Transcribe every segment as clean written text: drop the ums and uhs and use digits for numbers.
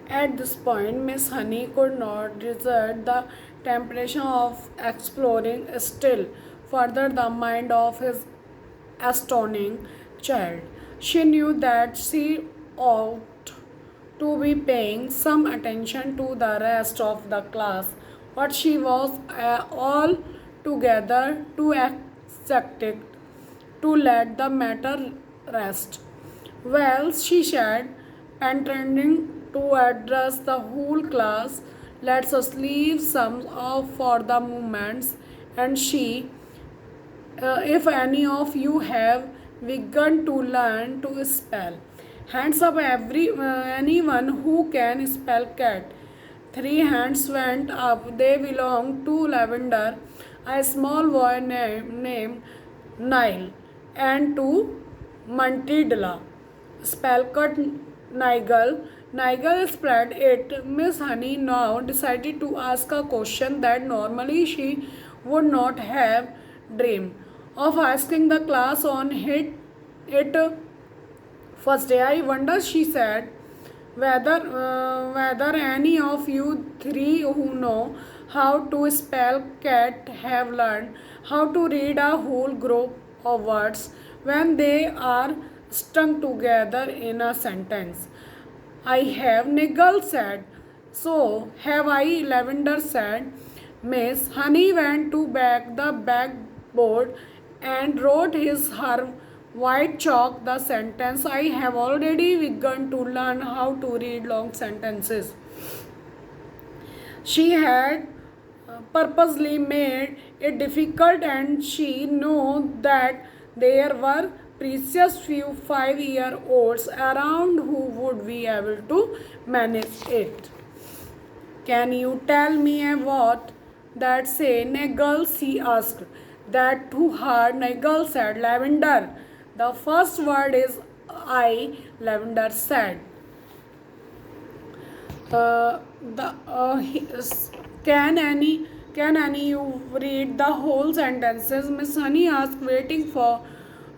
At this point, Miss Honey could not resist the temptation of exploring still further the mind of his astounding child. She knew that she ought to be paying some attention to the rest of the class, but she was altogether too ecstatic to let the matter rest. Well, she said, pretending to address the whole class, let's us leave some off for the moments. And she, if any of you have begun to learn to spell, hands up anyone who can spell cat. Three hands went up. They belonged to Lavender, a small boy named Nile, and to Mantidla. Spellcut Nigel. Nigel spread it. Miss Honey now decided to ask a question that normally she would not have dreamed of asking the class on it first day. I wonder, she said, whether any of you three who know how to spell cat have learned how to read a whole group of words when they are strung together in a sentence. I have, Nigel said. So have I, Lavender said. Miss Honey went to back the backboard and wrote his her white chalk the sentence. I have already begun to learn how to read long sentences. She had purposely made it difficult, and she knew that there were precious few 5-year-olds around who would be able to manage it. Can you tell me a what that say, Nigel? She asked. That too hard, Nigel said. Lavender. The first word is I, Lavender said. The can any you read the whole sentences? Miss Honey asked, waiting for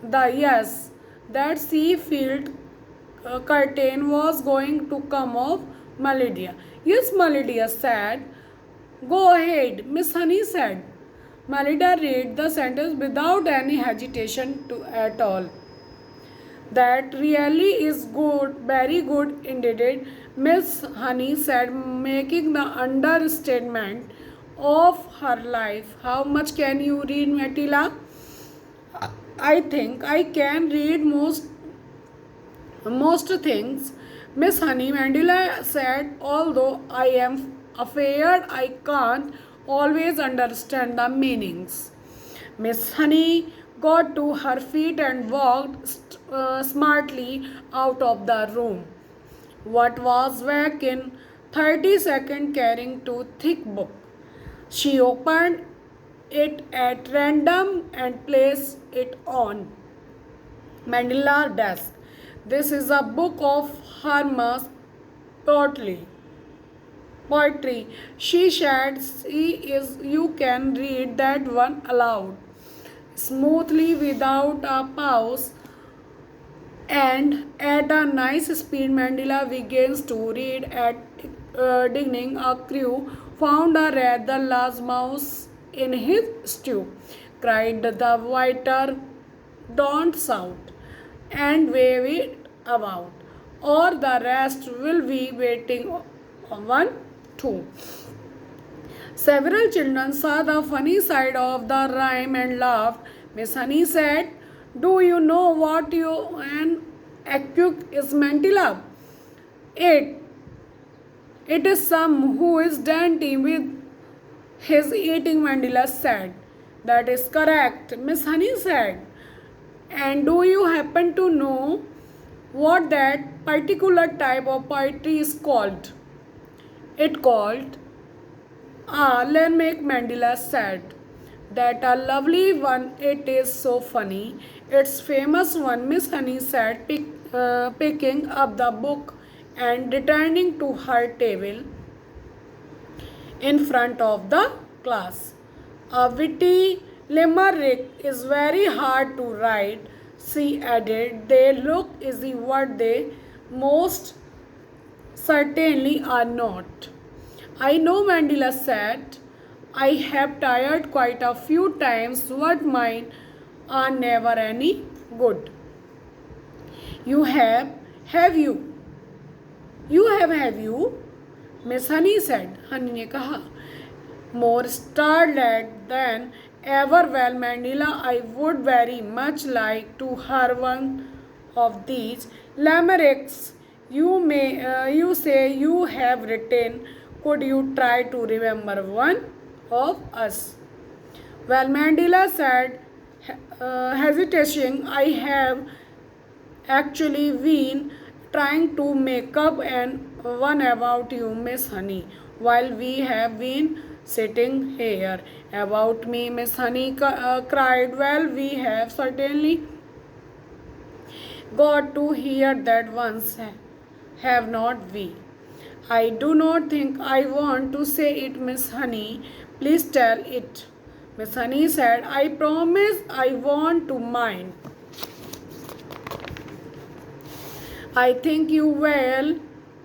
the yes that sea field curtain was going to come off. Melidia. Yes, Melidia said. Go ahead, Miss Honey said. Melida read the sentence without any hesitation at all. That really is good, very good indeed, Miss Honey said, making the understatement of her life. How much can you read, Matila? I think I can read most things, Miss Honey, Mandela said, although I am afraid I can't always understand the meanings. Miss Honey got to her feet and walked smartly out of the room. What was back in 30 seconds carrying two thick book. She opened it at random and placed it on Mandela's desk. This is a book of Hermes poetry. She said, you can read that one aloud, smoothly without a pause, and at a nice speed. Mandela begins to read at digging. A crew found a rather large mouse in his stew. Cried the waiter, don't shout and wave it about, or the rest will be waiting one, two. Several children saw the funny side of the rhyme and laughed. Miss Honey said, do you know what an acute is, Mantilla? It, it is some who is dainty with his eating, Mandela said. That is correct, Miss Honey said. And do you happen to know what that particular type of poetry is called? It called Lermake, Mandela said. That a lovely one, it is so funny. It's famous one, Miss Honey said, picking up the book and returning to her table in front of the class. A witty limerick is very hard to write, she added. They look easy, what they most certainly are not. I know, Mandela said. I have tried quite a few times, but mine are never any good. You have you? Have you? Miss Honey said. Honey ने कहा. More startled than ever. Well, Mandela, I would very much like to hear one of these limericks. You say you have written. Could you try to remember one of us? Well, Mandela said, hesitating, I have actually been trying to make up an one about you, Miss Honey, while we have been sitting here. About me, Miss Honey cried. Well, we have certainly got to hear that once, have not we? I do not think I want to say it, Miss Honey. Please tell it. Miss Honey said, I promise I want to mind. I think you will.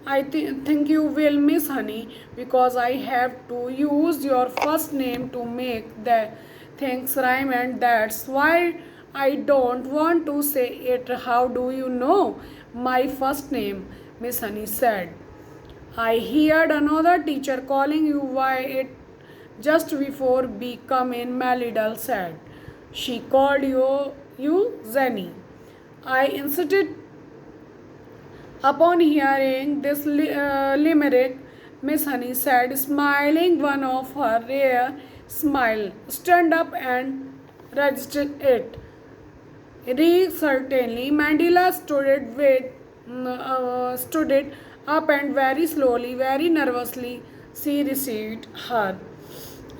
Think you will, Miss Honey, because I have to use your first name to make the things rhyme, and that's why I don't want to say it. How do you know my first name? Miss Honey said. I heard another teacher calling you by it just before we come in, Malidal said. She called you Zenny. I insisted. Upon hearing this limerick, Miss Honey said, smiling one of her rare smile, stand up and registered it. Certainly, Mandela stood it up and very slowly, very nervously, she received her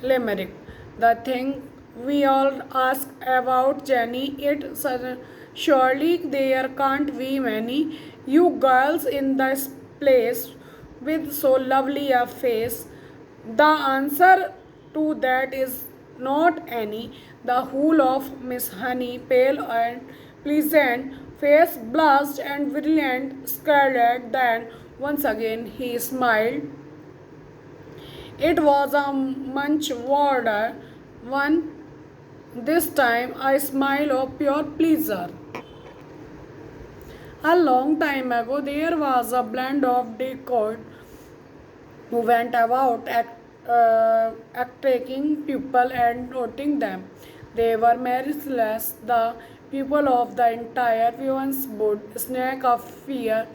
limerick. The thing we all ask about Jenny, surely there can't be many you girls in this place with so lovely a face. The answer to that is not any. The whole of Miss Honey, pale and pleasant face, blushed and brilliant scarlet. Then once again he smiled. It was a much wider one. This time a smile of pure pleasure. A long time ago, there was a band of decoys who went about taking people and noting them. They were merciless. The people of the entire Vivance would snake of fear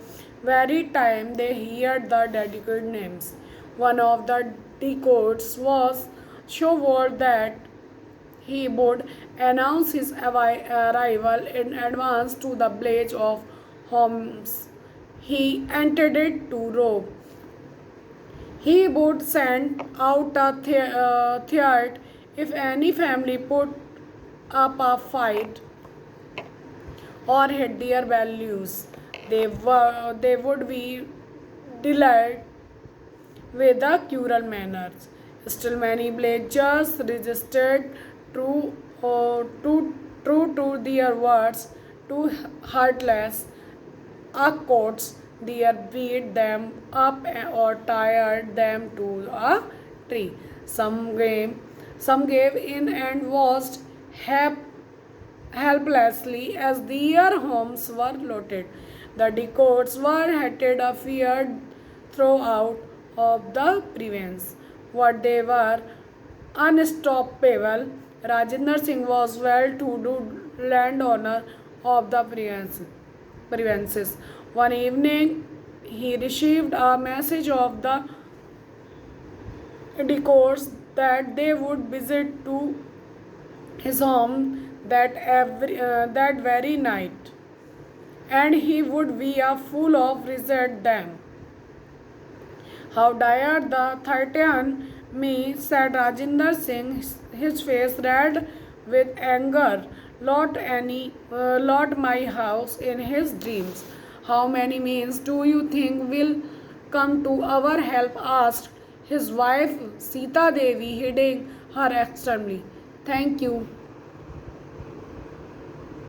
very time they heard the dedicated names. One of the decoys was so bold that he would announce his arrival in advance to the village of homes he intended to rob. He would send out a threat if any family put up a fight or hid their values. They would be delayed with the cruel manners. Still, many villagers resisted true to their words, too heartless coats, they beat them up or tied them to a tree. Some gave in and watched helplessly as their homes were looted. The decoys were hated or feared throughout of the province. What they were unstoppable. Rajendra Singh was well-to-do landowner of the provinces. One evening, he received a message of the decoys that they would visit to his home that very night, and he would be a fool of resist them. How dire the threaten me, said Rajendra Singh, his face red with anger. Lot my house in his dreams. How many means do you think will come to our help? Asked his wife Sita Devi, hiding her extremely. Thank you.